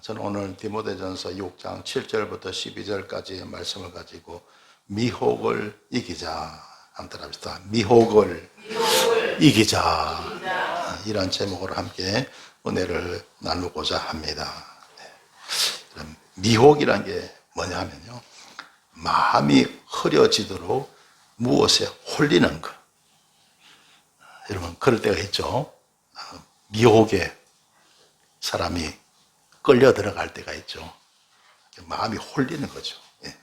저는 오늘 디모데전서 6장 7절부터 12절까지의 말씀을 가지고 미혹을 이기자 한번 합시다. 미혹을 이기자. 이런 제목으로 함께 은혜를 나누고자 합니다. 미혹이란 게 뭐냐 하면요, 마음이 흐려지도록 무엇에 홀리는 것. 여러분 그럴 때가 있죠. 미혹에 사람이 끌려 들어갈 때가 있죠. 마음이 홀리는 거죠. 예.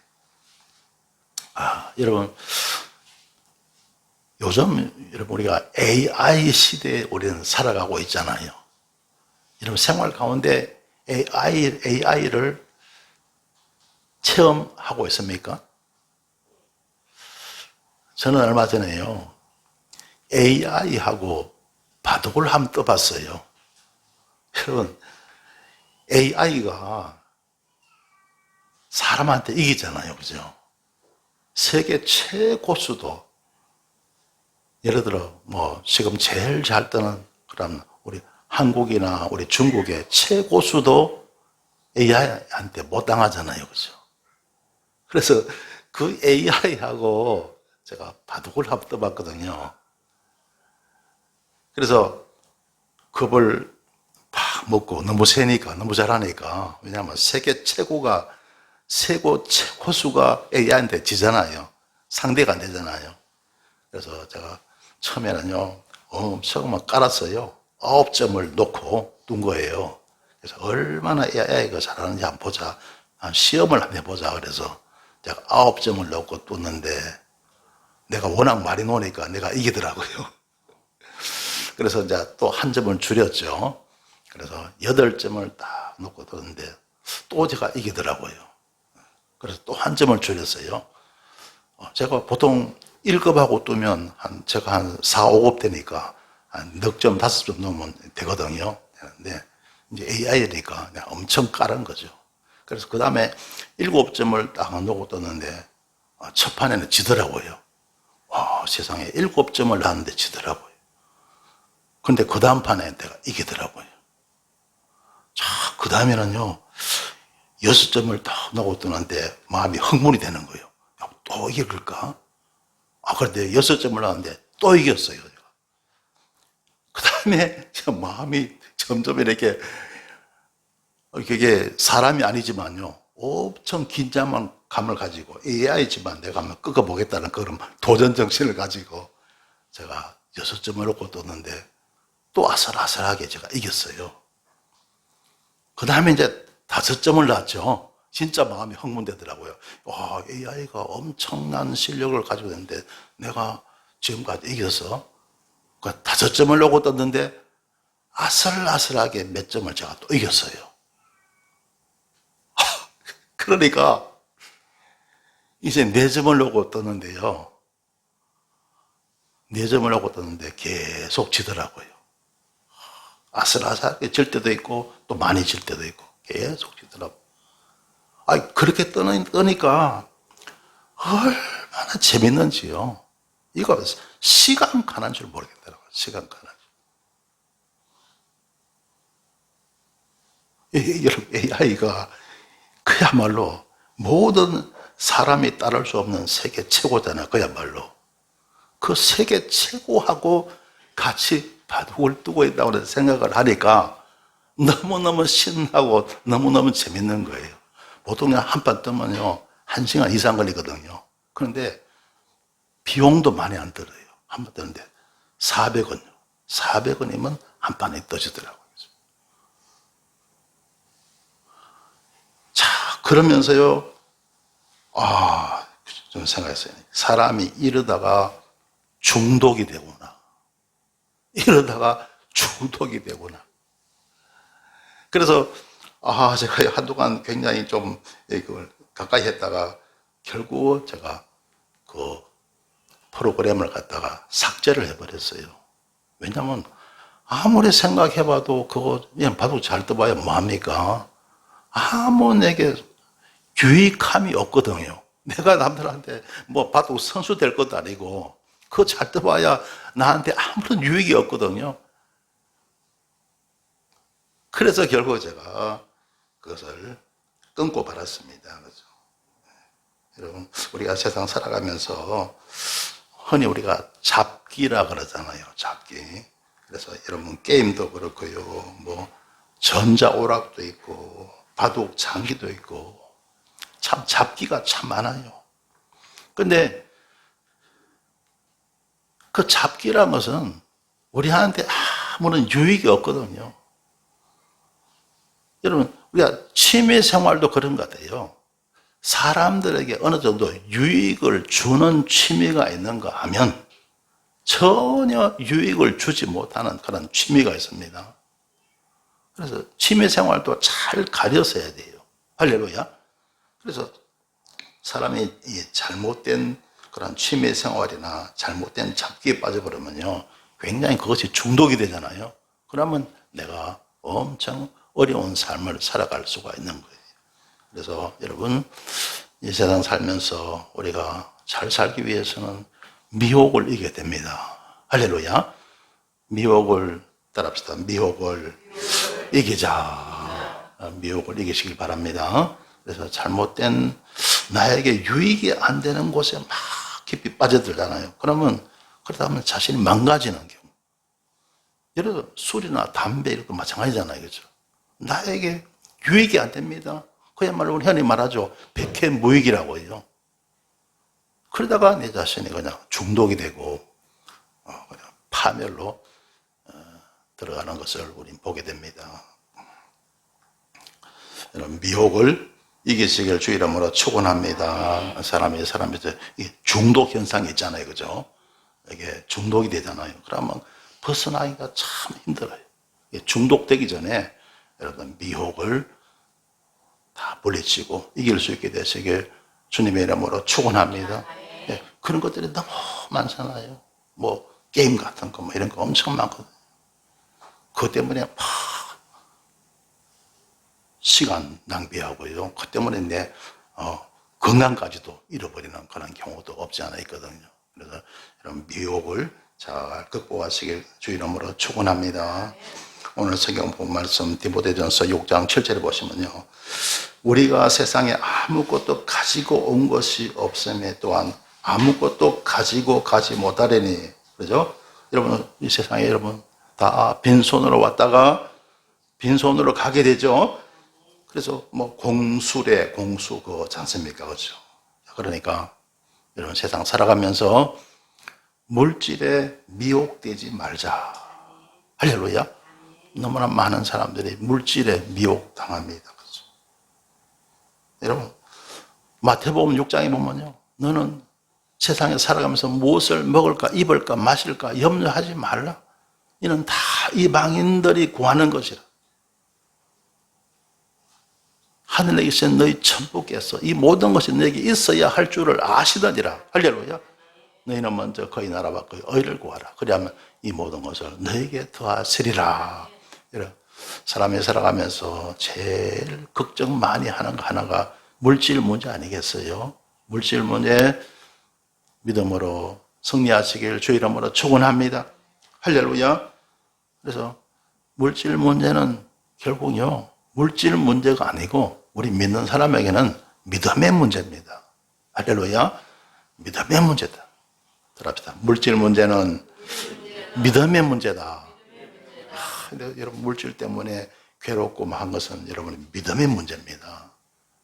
여러분 요즘 여러분 우리가 AI 시대에 우리는 살아가고 있잖아요. 여러분 생활 가운데 AI를 체험하고 있습니까? 저는 얼마 전에요, AI하고 바둑을 한번 떠봤어요. 여러분 AI가 사람한테 이기잖아요, 그죠? 세계 최고수도, 예를 들어 뭐 지금 제일 잘 뜨는 그런 우리 한국이나 우리 중국의 최고수도 AI한테 못 당하잖아요, 그죠? 그래서 그 AI하고 제가 바둑을 한번 떠봤거든요. 그래서 겁을 팍 먹고 너무 세니까, 너무 잘하니까, 왜냐하면 세계 최고가, 최고수가 AI한테 지잖아요. 상대가 안 되잖아요. 그래서 제가 처음에는요, 엄청 막 깔았어요. 9점을 놓고 둔 거예요. 그래서 얼마나 AI가 잘하는지 한번 보자. 시험을 한번 해보자. 그래서 제가 9점을 놓고 뒀는데, 내가 워낙 많이 놓으니까 내가 이기더라고요. 그래서 이제 또 한 점을 줄였죠. 그래서 8점을 딱 놓고 뒀는데 또 제가 이기더라고요. 그래서 또 한 점을 줄였어요. 제가 보통 1급하고 뜨면 제가 한 4, 5급 되니까 한 넉 점, 5점 넣으면 되거든요. 근데 이제 AI니까 내가 엄청 깔은 거죠. 그래서 그 다음에 7점을 딱 놓고 떴는데 첫 판에는 지더라고요. 와, 세상에 7점을 놨는데 지더라고요. 근데 그 다음 판에 내가 이기더라고요. 자, 그 다음에는요, 6점을 딱 놓고 뜨는데 마음이 흥분이 되는 거예요. 야, 또 이길까? 그런데 6점을 놨는데 또 이겼어요. 그 다음에 마음이 점점 이렇게, 그게 사람이 아니지만요, 엄청 긴장한 감을 가지고 AI지만 내가 한번 꺾어보겠다는 그런 도전 정신을 가지고 제가 6점을 놓고 떴는데 또 아슬아슬하게 제가 이겼어요. 그 다음에 이제 5점을 놨죠. 진짜 마음이 흥분되더라고요. 와, AI가 엄청난 실력을 가지고 있는데 내가 지금까지 이겨서 5점을 놓고 떴는데 아슬아슬하게 몇 점을 제가 또 이겼어요. 그러니까 이제 4점을 놓고 떴는데요, 4점을 놓고 떴는데 계속 지더라고요. 아슬아슬하게 질 때도 있고 또 많이 질 때도 있고 계속 지더라고요. 그렇게 뜨니까 얼마나 재밌는지요. 이거 시간 가는 줄 모르겠더라고요. 시간 가는 줄. 여러분 AI가 그야말로 모든 사람이 따를 수 없는 세계 최고잖아요. 그야말로 그 세계 최고하고 같이 바둑을 두고 있다고 생각을 하니까 너무너무 신나고 너무너무 재밌는 거예요. 보통 한 판 뜨면요 1시간 이상 걸리거든요. 그런데 비용도 많이 안 들어요. 한 판 뜨는데 400원요. 400원이면 한 판에 떠지더라고요. 자, 그러면서요, 좀 생각했어요. 사람이 이러다가 중독이 되구나. 이러다가 중독이 되구나. 그래서 제가 한동안 굉장히 좀 이걸 가까이 했다가 결국 제가 그 프로그램을 갖다가 삭제를 해버렸어요. 왜냐하면 아무리 생각해봐도 그거 그냥 바둑 잘 떠봐야 뭐합니까? 아무 내게 유익함이 없거든요. 내가 남들한테 뭐 바둑 선수 될 것도 아니고 그거 잘 떠봐야 나한테 아무런 유익이 없거든요. 그래서 결국 제가 그것을 끊고 말았습니다. 그죠? 여러분, 우리가 세상 살아가면서 흔히 우리가 잡기라 그러잖아요. 잡기. 그래서 여러분 게임도 그렇고요. 뭐 전자오락도 있고 바둑 장기도 있고 참 잡기가 참 많아요. 근데 그 잡기란 것은 우리한테 아무런 유익이 없거든요. 여러분, 우리가 취미 생활도 그런 것 같아요. 사람들에게 어느 정도 유익을 주는 취미가 있는가 하면 전혀 유익을 주지 못하는 그런 취미가 있습니다. 그래서 취미 생활도 잘 가려서 해야 돼요. 할렐루야. 그래서 사람이 이 잘못된 그런 취미 생활이나 잘못된 잡기에 빠져버리면요, 굉장히 그것이 중독이 되잖아요. 그러면 내가 엄청 어려운 삶을 살아갈 수가 있는 거예요. 그래서 여러분, 이 세상 살면서 우리가 잘 살기 위해서는 미혹을 이겨야 됩니다. 할렐루야. 미혹을 따라합시다. 미혹을 이기자. 미혹을 이기시길 바랍니다. 그래서 잘못된 나에게 유익이 안 되는 곳에 막 깊이 빠져들잖아요. 그러면 그러다 보면 자신이 망가지는 경우. 예를 들어 술이나 담배 이런 거 마찬가지잖아요. 그렇죠? 나에게 유익이 안 됩니다. 그야말로 우리 흔히 말하죠. 백해무익이라고요. 그러다가 내 자신이 그냥 중독이 되고 그냥 파멸로 들어가는 것을 우리는 보게 됩니다. 여러분, 미혹을 이기시길 주 이름으로 축원합니다. 사람이 중독 현상이 있잖아요. 그죠? 이게 중독이 되잖아요. 그러면 벗어나기가 참 힘들어요. 중독되기 전에 여러분 미혹을 다 물리치고 이길 수 있게 되시길 주님의 이름으로 축원합니다. 예, 그런 것들이 너무 많잖아요. 뭐 게임 같은 거 뭐 이런 거 엄청 많거든요. 그것 때문에 막 시간 낭비하고요. 그 때문에 내 건강까지도 잃어버리는 그런 경우도 없지 않아 있거든요. 그래서 이런 미혹을 잘 극복하시길 주 이름으로 축원합니다. 오늘 성경 본 말씀 디모데전서 6장 7절에 보시면요, 우리가 세상에 아무것도 가지고 온 것이 없음에 또한 아무것도 가지고 가지 못하려니. 그죠? 여러분, 이 세상에 여러분 다 빈손으로 왔다가 빈손으로 가게 되죠. 그래서 뭐 공수래 공수 그거지 않습니까? 그렇죠? 그러니까 여러분 세상 살아가면서 물질에 미혹되지 말자. 할렐루야. 너무나 많은 사람들이 물질에 미혹당합니다. 그렇죠? 여러분, 마태복음 6장에 보면요, 너는 세상에 살아가면서 무엇을 먹을까 입을까 마실까 염려하지 말라. 이는 다 이방인들이 구하는 것이라. 하늘에 계신 너희 천부께서 이 모든 것이 너에게 있어야 할 줄을 아시더니라. 할렐루야. 너희는 먼저 그의 나라와 그의 의를 구하라. 그리하면 이 모든 것을 너에게 더하시리라. 사람이 살아가면서 제일 걱정 많이 하는 거 하나가 물질 문제 아니겠어요? 물질 문제 믿음으로 승리하시길 주 이름으로 축원합니다. 할렐루야. 그래서 물질 문제는 결국요, 물질 문제가 아니고 우리 믿는 사람에게는 믿음의 문제입니다. 할렐루야. 믿음의 문제다. 들합시다. 물질 문제는 믿음의 문제다. 여러분, 물질 때문에 괴롭고 한 것은 여러분의 믿음의 문제입니다.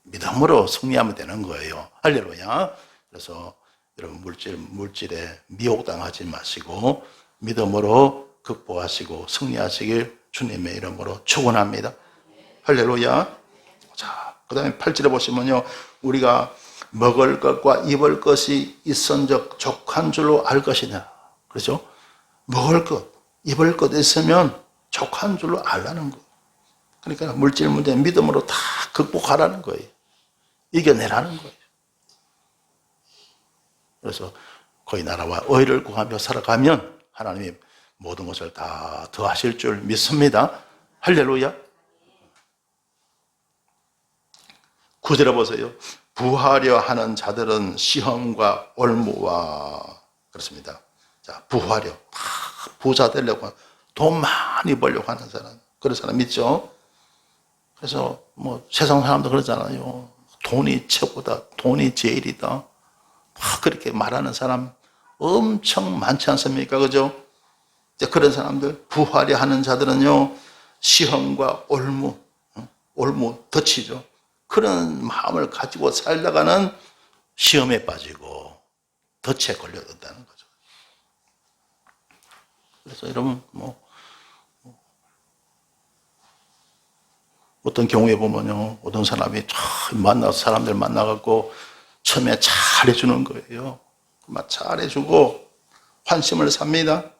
믿음으로 승리하면 되는 거예요. 할렐루야. 그래서 여러분 물질에 미혹당하지 마시고 믿음으로 극복하시고 승리하시길 주님의 이름으로 축원합니다. 할렐루야. 자, 그 다음에 8절에 보시면요, 우리가 먹을 것과 입을 것이 있은즉 족한 줄로 알 것이냐. 그렇죠? 먹을 것, 입을 것 있으면 족한 줄로 알라는 거예요. 그러니까 물질 문제 믿음으로 다 극복하라는 거예요. 이겨내라는 거예요. 그래서 그의 나라와 의를 구하며 살아가면 하나님이 모든 것을 다 더하실 줄 믿습니다. 할렐루야. 9절에 보세요. 부하려 하는 자들은 시험과 올무와. 그렇습니다. 자, 부하려, 부자 되려고, 돈 많이 벌려고 하는 사람, 그런 사람 있죠? 그래서 뭐 세상 사람도 그러잖아요. 돈이 최고다. 돈이 제일이다. 막 그렇게 말하는 사람 엄청 많지 않습니까? 그죠? 이제 그런 사람들, 부활이 하는 자들은요, 시험과 올무, 덫이죠. 그런 마음을 가지고 살다가는 시험에 빠지고 덫에 걸려든다는 거죠. 그래서 여러분, 어떤 경우에 보면요, 어떤 사람이 참 사람들 만나갖고 처음에 잘해주는 거예요. 막 잘해주고 환심을 삽니다.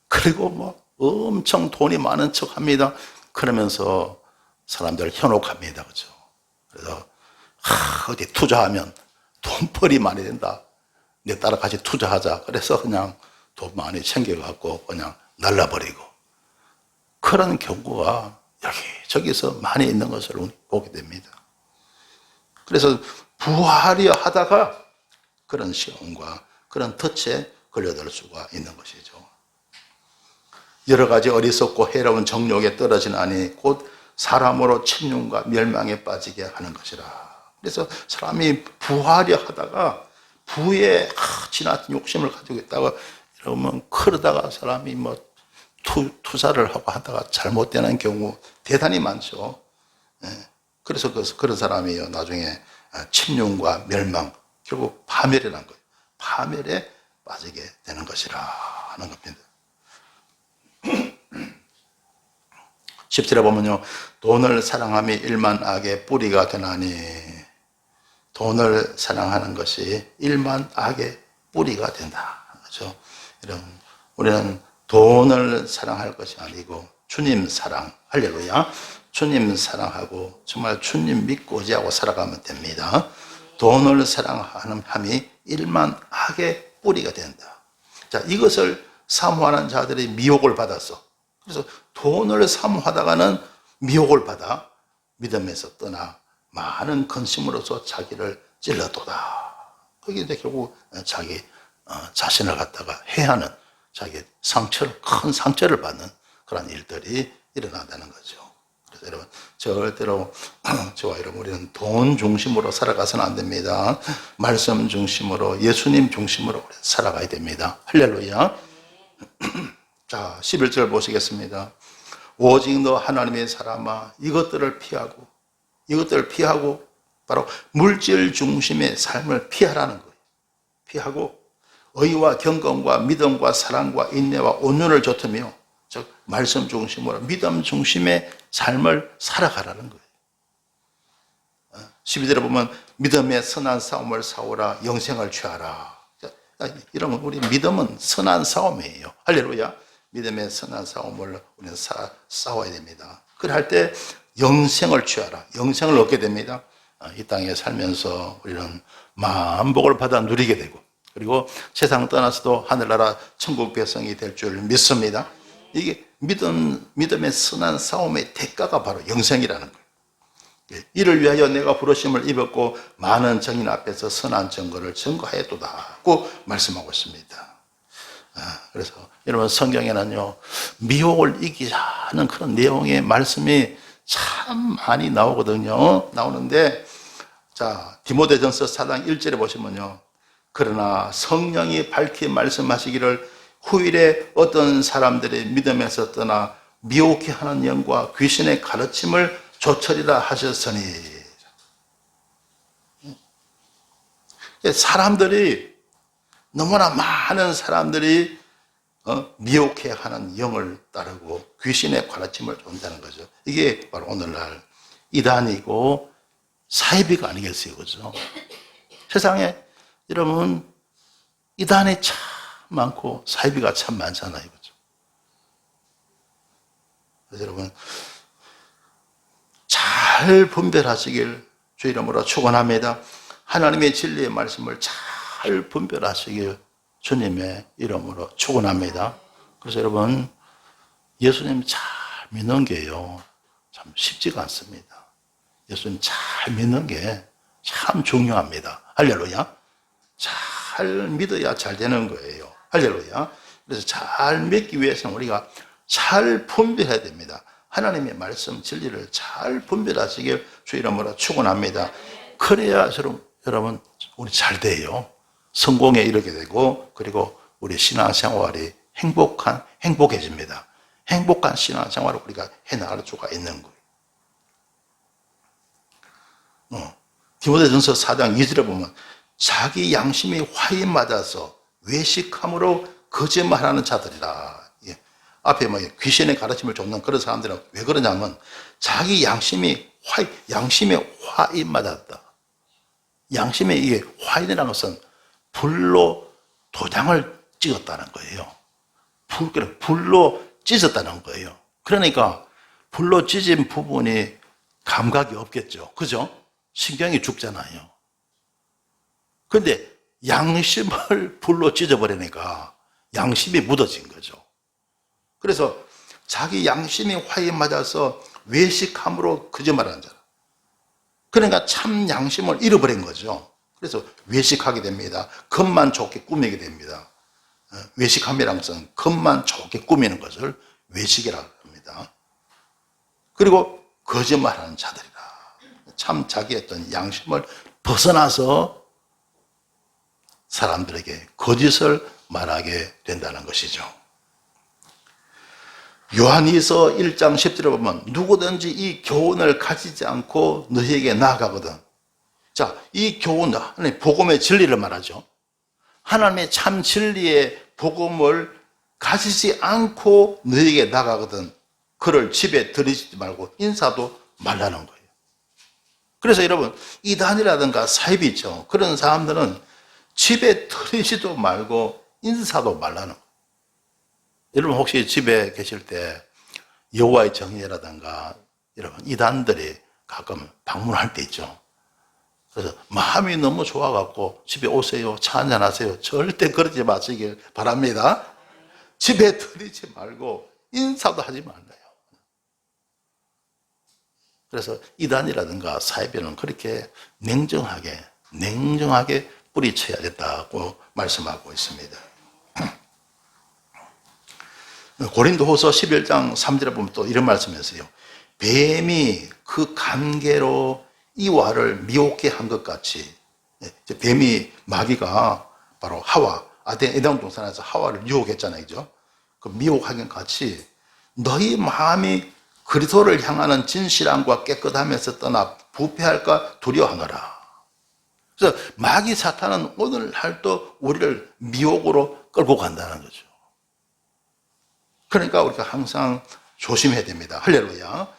그리고 뭐 엄청 돈이 많은 척 합니다. 그러면서 사람들 현혹합니다. 그죠? 그래서, 어디 투자하면 돈벌이 많이 된다. 내 따라 같이 투자하자. 그래서 그냥 돈 많이 챙겨갖고 그냥 날라버리고. 그런 경우가 여기저기서 많이 있는 것을 보게 됩니다. 그래서 부활이야 하다가 그런 시험과 그런 덫에 걸려들 수가 있는 것이죠. 여러 가지 어리석고 해로운 정욕에 떨어지나니 곧 사람으로 침륜과 멸망에 빠지게 하는 것이라. 그래서 사람이 부활이야 하다가 부에 지나친 욕심을 가지고 있다가 이러면 그러다가 사람이 뭐 투자를 하고 하다가 잘못되는 경우 대단히 많죠. 그래서 그런 사람이 나중에 침륜과 멸망, 결국 파멸이라는 거예요. 파멸에 빠지게 되는 것이라 하는 겁니다. 10절에 보면요, 돈을 사랑함이 일만 악의 뿌리가 되나니, 돈을 사랑하는 것이 일만 악의 뿌리가 된다. 그렇죠? 여러분, 우리는 돈을 사랑할 것이 아니고 주님 사랑, 할렐루야. 주님 사랑하고 정말 주님 믿고 의지하고 살아가면 됩니다. 돈을 사랑하는 함이 일만 악의 뿌리가 된다. 자, 이것을 사모하는 자들이 미혹을 받았어. 그래서 돈을 사모하다가는 미혹을 받아 믿음에서 떠나 많은 근심으로서 자기를 찔러도다. 그게 이제 결국 자기 자신을 갖다가 해하는, 자기 상처를, 큰 상처를 받는 그런 일들이 일어난다는 거죠. 그래서 여러분, 절대로 저와 여러분, 우리는 돈 중심으로 살아가서는 안 됩니다. 말씀 중심으로, 예수님 중심으로 살아가야 됩니다. 할렐루야. 자, 11절 보시겠습니다. 오직 너 하나님의 사람아, 이것들을 피하고 바로 물질 중심의 삶을 피하라는 거예요. 피하고 의와 경건과 믿음과 사랑과 인내와 온유를 좇으며, 즉 말씀 중심으로 믿음 중심의 삶을 살아가라는 거예요. 12절에 보면 믿음의 선한 싸움을 싸우라, 영생을 취하라. 이러면 우리 믿음은 선한 싸움이에요. 할렐루야. 믿음의 선한 싸움을 우리는 싸워야 됩니다. 그럴 때 영생을 취하라. 영생을 얻게 됩니다. 이 땅에 살면서 우리는 만복을 받아 누리게 되고, 그리고 세상 떠나서도 하늘나라 천국 백성이 될 줄 믿습니다. 이게 믿음의 선한 싸움의 대가가 바로 영생이라는 거예요. 이를 위하여 내가 부르심을 입었고 많은 정인 앞에서 선한 증거를 증거하였도다고 말씀하고 있습니다. 그래서 여러분, 성경에는요, 미혹을 이기자는 그런 내용의 말씀이 참 많이 나오는데, 자, 디모데전서 4장 1절에 보시면요, 그러나 성령이 밝히 말씀하시기를 후일에 어떤 사람들이 믿음에서 떠나 미혹해 하는 영과 귀신의 가르침을 조철이라 하셨으니. 사람들이, 너무나 많은 사람들이 미혹해 하는 영을 따르고 귀신의 가르침을 쫓는다는 거죠. 이게 바로 오늘날 이단이고 사이비가 아니겠어요, 그죠? 세상에 여러분, 이단이 참 많고 사이비가 참 많잖아요, 그죠? 그래서 여러분, 잘 분별하시길 주 이름으로 축원합니다. 하나님의 진리의 말씀을 잘 분별하시길 주님의 이름으로 축원합니다. 그래서 여러분, 예수님 잘 믿는 게요, 참 쉽지가 않습니다. 예수님 잘 믿는 게 참 중요합니다. 할렐루야. 잘 믿어야 잘 되는 거예요. 할렐루야. 그래서 잘 믿기 위해서는 우리가 잘 분별해야 됩니다. 하나님의 말씀 진리를 잘 분별하시길 주 이름으로 축원합니다. 그래야 여러분 우리 잘 돼요. 성공에 이르게 되고 그리고 우리 신앙생활이 행복해집니다. 행복한 신앙생활을 우리가 해나갈 수가 있는 거예요. 디모데전서 4장 2절에 보면 자기 양심이 화에 맞아서 외식함으로 거짓말하는 자들이라. 앞에 귀신의 가르침을 쫓는 그런 사람들은 왜 그러냐면 자기 양심에 화에 맞았다. 양심에 이게 화인이라는 것은 불로 도장을 찍었다는 거예요. 불로 찢었다는 거예요. 그러니까 불로 찢은 부분이 감각이 없겠죠. 그죠? 신경이 죽잖아요. 그런데 양심을 불로 찢어버리니까 양심이 묻어진 거죠. 그래서 자기 양심이 화에 맞아서 외식함으로 거짓말하는 자라. 그러니까 참 양심을 잃어버린 거죠. 그래서 외식하게 됩니다. 겉만 좋게 꾸미게 됩니다. 외식함이라는 것은 겉만 좋게 꾸미는 것을 외식이라고 합니다. 그리고 거짓말하는 자들이라. 참 자기의 어떤 양심을 벗어나서 사람들에게 거짓을 말하게 된다는 것이죠. 요한이서 1장 10절에 보면 누구든지 이 교훈을 가지지 않고 너희에게 나아가거든. 자, 이 교훈, 복음의 진리를 말하죠. 하나님의 참 진리의 복음을 가지지 않고 너희에게 나가거든. 그를 집에 들이지 말고 인사도 말라는 거예요. 그래서 여러분, 이단이라든가 사입이 있죠. 그런 사람들은 집에 들이지도 말고 인사도 말라는 거예요. 여러분 혹시 집에 계실 때 여호와의 정예라든가 여러분 이단들이 가끔 방문할 때 있죠. 그래서 마음이 너무 좋아갖고 집에 오세요, 차 한잔 하세요. 절대 그러지 마시길 바랍니다. 집에 들이지 말고 인사도 하지 말아요. 그래서 이단이라든가 사이비는 그렇게 냉정하게 뿌리쳐야겠다고 말씀하고 있습니다. 고린도후서 11장 3절에 보면 또 이런 말씀이 있어요. 뱀이 그 관계로 이와를 미혹게 한 것 같이, 뱀이 마귀가 바로 하와, 에덴 동산에서 하와를 유혹했잖아요. 그죠? 그 미혹하긴 같이 너희 마음이 그리스도를 향하는 진실함과 깨끗함에서 떠나 부패할까 두려워하노라. 그래서 마귀 사탄은 오늘날도 우리를 미혹으로 끌고 간다는 거죠. 그러니까 우리가 항상 조심해야 됩니다. 할렐루야.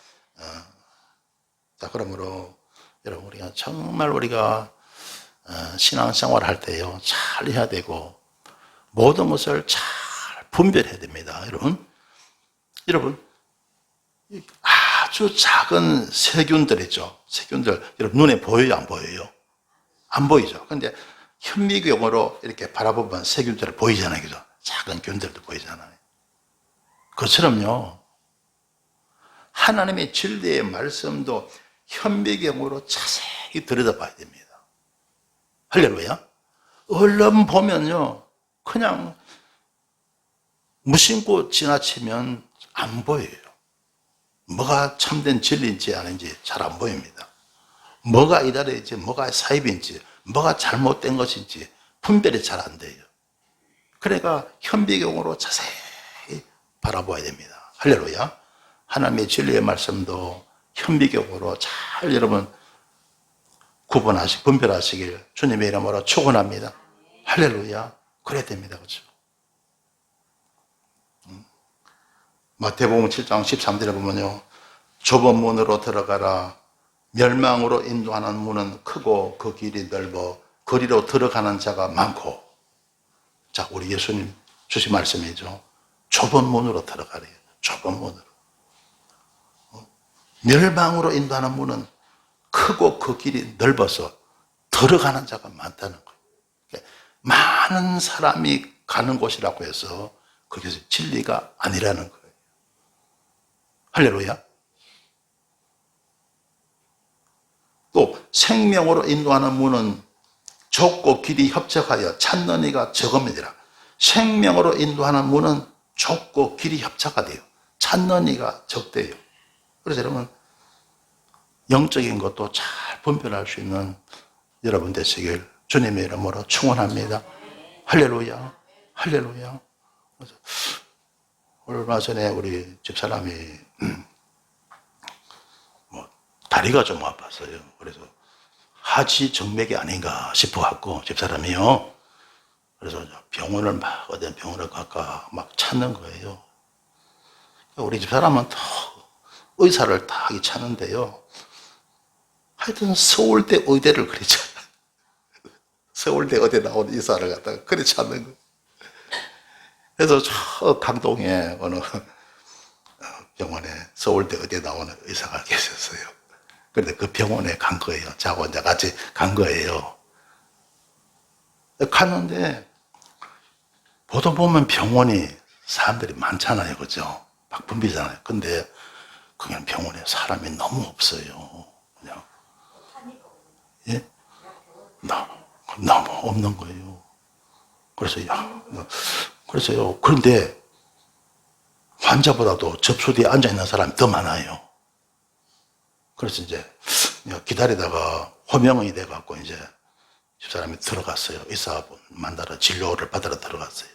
자, 그러므로 여러분 우리가 정말 우리가 신앙생활 할 때요 잘 해야 되고 모든 것을 잘 분별해야 됩니다. 여러분 아주 작은 세균들 있죠. 세균들 여러분 눈에 보여요, 안 보여요? 안 보이죠. 그런데 현미경으로 이렇게 바라보면 세균들이 보이잖아요. 그죠? 작은 균들도 보이잖아요. 그처럼요, 하나님의 진리의 말씀도 현미경으로 자세히 들여다봐야 됩니다. 할렐루야. 얼른 보면요, 그냥 무심코 지나치면 안 보여요. 뭐가 참된 진리인지 아닌지 잘 안 보입니다. 뭐가 이달인지, 뭐가 사입인지, 뭐가 잘못된 것인지 분별이 잘 안 돼요. 그러니까 현미경으로 자세히 바라봐야 됩니다. 할렐루야. 하나님의 진리의 말씀도 현미경으로 잘 여러분 분별하시길 주님의 이름으로 축원합니다. 할렐루야. 그래야 됩니다. 그렇죠? 마태복음 7장 13절에 보면요, 좁은 문으로 들어가라. 멸망으로 인도하는 문은 크고 그 길이 넓어 거리로 들어가는 자가 많고. 자, 우리 예수님 주신 말씀이죠. 좁은 문으로 들어가래요. 좁은 문으로. 멸망으로 인도하는 문은 크고 그 길이 넓어서 들어가는 자가 많다는 거예요. 많은 사람이 가는 곳이라고 해서 그것이 진리가 아니라는 거예요. 할렐루야. 또 생명으로 인도하는 문은 좁고 길이 협착하여 찾는 이가 적음이니라. 생명으로 인도하는 문은 좁고 길이 협착하대요. 찾는 이가 적대요. 그래서 여러분, 영적인 것도 잘 분별할 수 있는 여러분 되시길 주님의 이름으로 축원합니다. 할렐루야, 할렐루야. 그래서 얼마 전에 우리 집사람이 다리가 좀 아팠어요. 그래서 하지 정맥이 아닌가 싶어갖고 집사람이요. 그래서 병원을 막 어디 병원을 갈까 막 찾는 거예요. 우리 집사람은 또 의사를 다 찾는데요. 하여튼 서울대 의대를 그리 찾아. 서울대 의대 나온 의사를 갖다가 그리 찾는 거예요. 그래서 저 강동에 어느 병원에 서울대 의대 나오는 의사가 계셨어요. 그런데 그 병원에 간 거예요. 저하고 이제 같이 간 거예요. 갔는데 보통 보면 병원이 사람들이 많잖아요. 그죠? 막 붐비잖아요. 근데 그냥 병원에 사람이 너무 없어요. 그냥. 예? 너무 없는 거예요. 그래서요. 그런데 환자보다도 접수 뒤에 앉아있는 사람이 더 많아요. 그래서 이제 기다리다가 호명이 돼갖고 이제 집사람이 들어갔어요. 의사분 만나러 진료를 받으러 들어갔어요.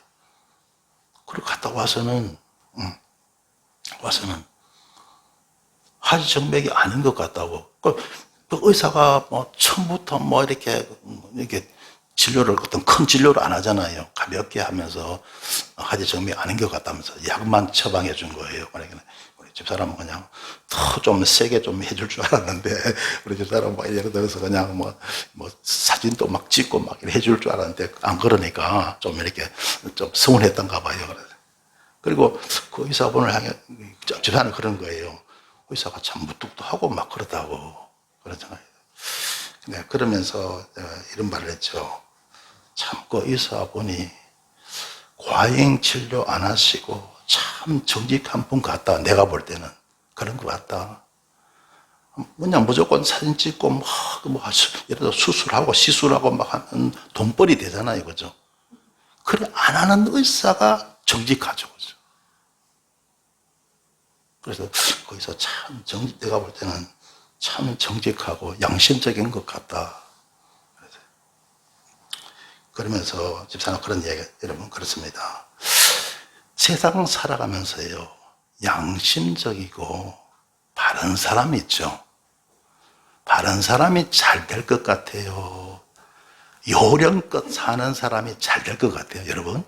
그리고 갔다 와서는 하지정맥이 아닌 것 같다고. 그 의사가 처음부터 이렇게 진료를 어떤 큰 진료를 안 하잖아요. 가볍게 하면서 하지정맥이 아닌 것 같다면서 약만 처방해 준 거예요. 그러니까 우리 집사람은 그냥 더 좀 세게 좀 해줄 줄 알았는데 우리 집사람은 예를 들어서 그냥 사진도 막 찍고 막 해줄 줄 알았는데 안 그러니까 좀 이렇게 좀 서운했던가 봐요. 그리고 그 의사분을 향해 집사람은 그런 거예요. 의사가 참 무뚝뚝하고 막 그러다고 그러잖아요. 네, 그러면서 내가 이런 말을 했죠. 참 그 의사분이 과잉 진료 안 하시고 참 정직한 분 같다. 내가 볼 때는 그런 것 같다. 그냥 무조건 사진 찍고 예를 들어 수술하고 시술하고 막 하면 돈벌이 되잖아요. 그죠? 그래 안 하는 의사가 정직하죠. 그죠? 그래서 거기서 내가 볼 때는 참 정직하고 양심적인 것 같다. 그러면서 집사람 그런 얘기, 여러분 그렇습니다. 세상 살아가면서요, 양심적이고 바른 사람이 있죠. 바른 사람이 잘 될 것 같아요. 요령껏 사는 사람이 잘 될 것 같아요. 여러분,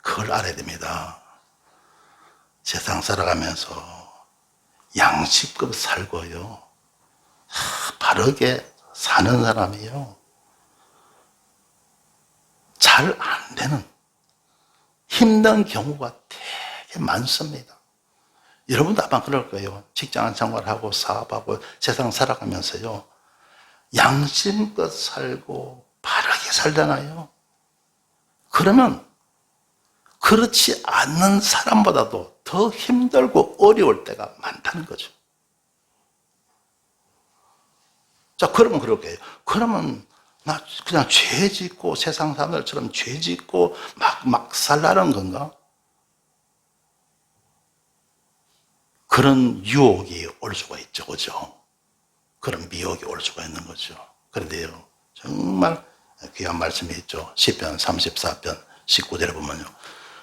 그걸 알아야 됩니다. 세상 살아가면서 양심껏 살고요, 바르게 사는 사람이요, 잘 안 되는 힘든 경우가 되게 많습니다. 여러분도 아마 그럴 거예요. 직장 생활하고 사업하고 세상 살아가면서요, 양심껏 살고 바르게 살잖아요. 그러면 그렇지 않는 사람보다도 더 힘들고 어려울 때가 많다는 거죠. 자, 그러면 그럴게요. 그러면 나 그냥 죄 짓고 세상 사람들처럼 죄 짓고 막 살라는 건가? 그런 유혹이 올 수가 있죠. 그죠? 그런 미혹이 올 수가 있는 거죠. 그런데요, 정말 귀한 말씀이 있죠. 시편 34편 19절에 보면요,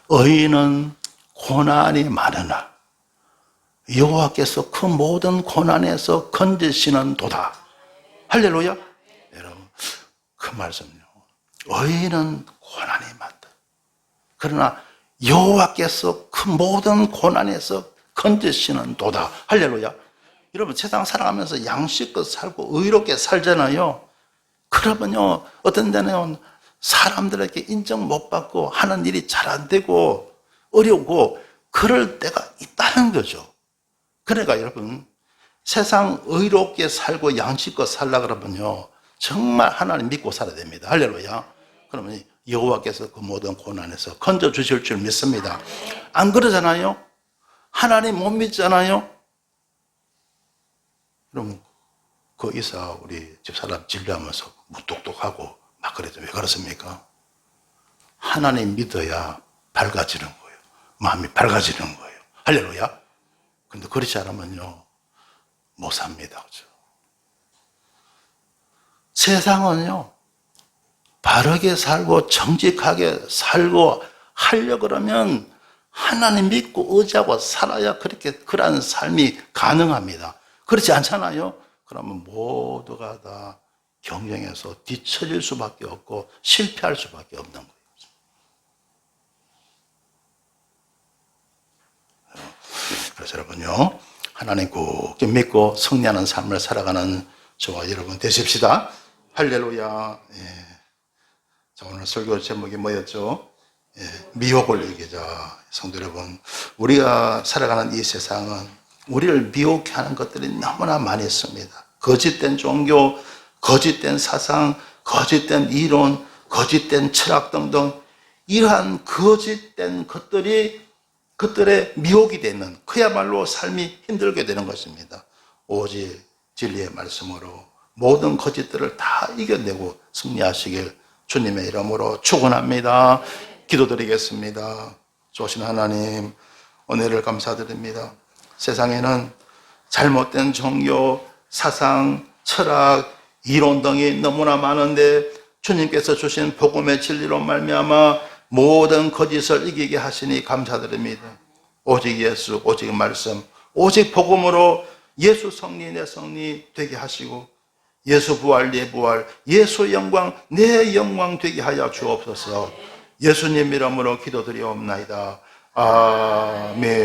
의인은 고난이 많으나 여호와께서 그 모든 고난에서 건지시는 도다. 할렐루야. 여러분, 그 말씀요, 의인은 고난이 많다. 그러나 여호와께서 그 모든 고난에서 건지시는 도다. 할렐루야. 여러분, 세상 살아가면서 양식껏 살고 의롭게 살잖아요. 그러면요, 어떤 데는 사람들에게 인정 못 받고 하는 일이 잘 안 되고 어려우고 그럴 때가 있다는 거죠. 그러니까 여러분, 세상 의롭게 살고 양식껏 살라 그러면요, 정말 하나님 믿고 살아야 됩니다. 할렐루야. 그러면 여호와께서 그 모든 고난에서 건져 주실 줄 믿습니다. 안 그러잖아요? 하나님 못 믿잖아요? 그럼 그 의사 우리 집사람 진료하면서 무뚝뚝하고 막 그랬죠. 왜 그렇습니까? 하나님 믿어야 밝아지는 거예요. 마음이 밝아지는 거예요. 할렐루야. 근데 그렇지 않으면요, 못 삽니다. 그죠? 세상은요, 바르게 살고 정직하게 살고 하려 그러면 하나님 믿고 의지하고 살아야 그러한 삶이 가능합니다. 그렇지 않잖아요? 그러면 모두가 다 경쟁에서 뒤처질 수밖에 없고 실패할 수밖에 없는 거예요. 그래서 여러분요, 하나님 굳게 믿고 승리하는 삶을 살아가는 저와 여러분 되십시다. 할렐루야. 예. 자, 오늘 설교 제목이 뭐였죠? 예, 미혹을 이기자. 성도 여러분, 우리가 살아가는 이 세상은 우리를 미혹해 하는 것들이 너무나 많이 있습니다. 거짓된 종교, 거짓된 사상, 거짓된 이론, 거짓된 철학 등등 이러한 거짓된 것들에 미혹이 되는, 그야말로 삶이 힘들게 되는 것입니다. 오직 진리의 말씀으로 모든 거짓들을 다 이겨내고 승리하시길 주님의 이름으로 축원합니다. 기도드리겠습니다. 좋으신 하나님, 은혜를 감사드립니다. 세상에는 잘못된 종교, 사상, 철학, 이론 등이 너무나 많은데 주님께서 주신 복음의 진리로 말미암아 모든 거짓을 이기게 하시니 감사드립니다. 오직 예수, 오직 말씀, 오직 복음으로 예수 성리, 내 성리 되게 하시고 예수 부활, 내 부활, 예수 영광, 내 영광 되게 하여 주옵소서. 예수님 이름으로 기도드리옵나이다. 아멘.